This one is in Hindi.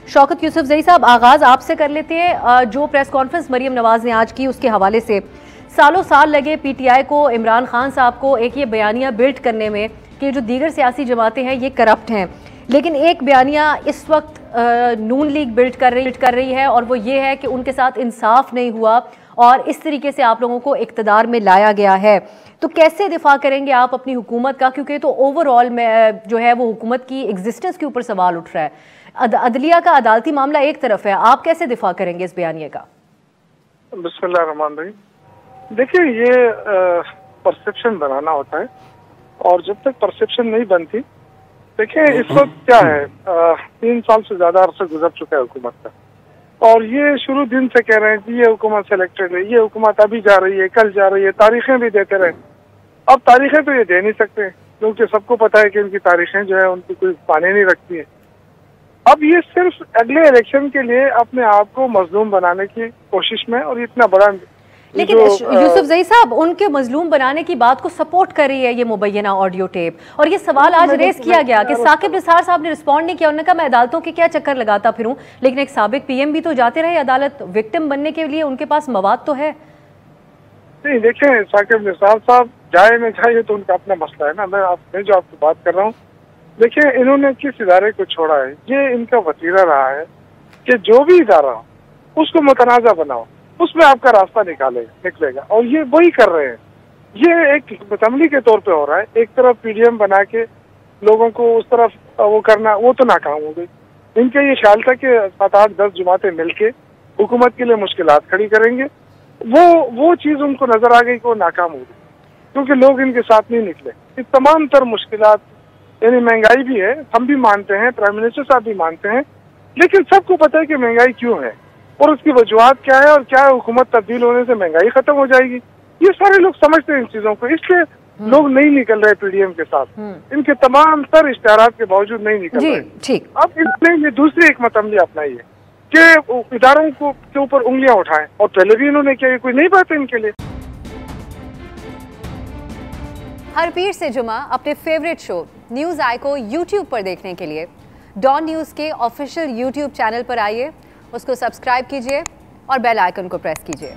शौकत यूसुफजई साहब, आगाज आपसे कर लेते हैं। जो प्रेस कॉन्फ्रेंस मरीम नवाज ने आज की, उसके हवाले से सालों साल लगे पीटीआई को, इमरान खान साहब को एक ये बयानिया बिल्ड करने में कि जो दीगर सियासी जमातें हैं ये करप्ट हैं, लेकिन एक बयानिया इस वक्त नून लीग बिल्ड कर रही है और वो ये है कि उनके साथ इंसाफ नहीं हुआ और इस तरीके से आप लोगों को इक़्तिदार में लाया गया है। तो कैसे दिफा करेंगे आप अपनी हुकूमत का, क्योंकि तो ओवरऑल में जो है वो हुकूमत की एग्जिस्टेंस के ऊपर सवाल उठ रहा है। अदलिया का अदालती मामला एक तरफ है, आप कैसे दिफा करेंगे इस बयानिए का? बिस्मिल्लाह रहमान रहीम। देखिए, ये परसेप्शन बनाना होता है और जब तक परसेप्शन नहीं बनती, देखिए इस वक्त क्या है, 3 साल से ज्यादा अरसा गुजर चुका है हुकूमत का और ये शुरू दिन से कह रहे हैं कि ये हुकूमत सेलेक्टेड है, ये हुकूमत अभी जा रही है, कल जा रही है, तारीखें भी देते रहे। अब तारीखें तो ये दे नहीं सकते क्योंकि सबको पता है कि उनकी तारीखें जो है उनकी कोई माने नहीं रखती है। अब ये सिर्फ अगले इलेक्शन के लिए अपने आप को मजलूम बनाने की कोशिश में, और इतना बड़ा, लेकिन यूसुफजई साहब उनके मजलूम बनाने की बात को सपोर्ट कर रही है ये मुबैना ऑडियो टेप, और ये सवाल आज रेस किया गया कि साकिब निसार साहब ने रिस्पॉन्ड नहीं किया। उन्होंने कहा मैं अदालतों के क्या चक्कर लगाता फिरूं, लेकिन एक साबिक पीएम भी तो जाते रहे अदालत, विक्टिम बनने के लिए उनके पास मवाद तो है। नहीं, देखें, साकिब निसार साहब जाए न जाए तो उनका अपना मसला है ना। मैं जो आपसे बात कर रहा हूँ, देखिए इन्होंने किस इदारे को छोड़ा है, ये इनका वतीरा रहा है कि जो भी इदारा हो उसको मुतनाज़ा बनाओ, उसमें आपका रास्ता निकलेगा, और ये वही कर रहे हैं। ये एक हिकमत के तौर पे हो रहा है। एक तरफ पीडीएम बना के लोगों को उस तरफ वो करना, वो तो नाकाम हो गई। इनका ये ख्याल था कि 7, 8, 10 जमातें मिलके हुकूमत के लिए मुश्किलात खड़ी करेंगे, वो चीज़ उनको नजर आ गई कि वो नाकाम हो गई क्योंकि लोग इनके साथ नहीं निकले। इस तमाम तर मुश्किलात, यानी महंगाई भी है, हम भी मानते हैं, प्राइम मिनिस्टर साहब भी मानते हैं, लेकिन सबको पता है कि महंगाई क्यों है और उसकी वजूहत क्या है और क्या हुकूमत तब्दील होने से महंगाई खत्म हो जाएगी। ये सारे लोग समझते हैं इन चीजों को, इसलिए लोग नहीं निकल रहे पीडीएम के साथ। इनके तमाम तर इश्तिहारात के बावजूद नहीं निकल रहे। ठीक। अब इसने ये दूसरी हिकमत अमली अपनाई है कि इदारों को के ऊपर उंगलियां उठाएं, और पहले भी इन्होंने किया, ये कोई नई बात है इनके लिए। हर पीर से जुमा अपने फेवरेट शो न्यूज़ आई को यूट्यूब पर देखने के लिए डॉन न्यूज़ के ऑफिशियल यूट्यूब चैनल पर आइए, उसको सब्सक्राइब कीजिए और बेल आइकन को प्रेस कीजिए।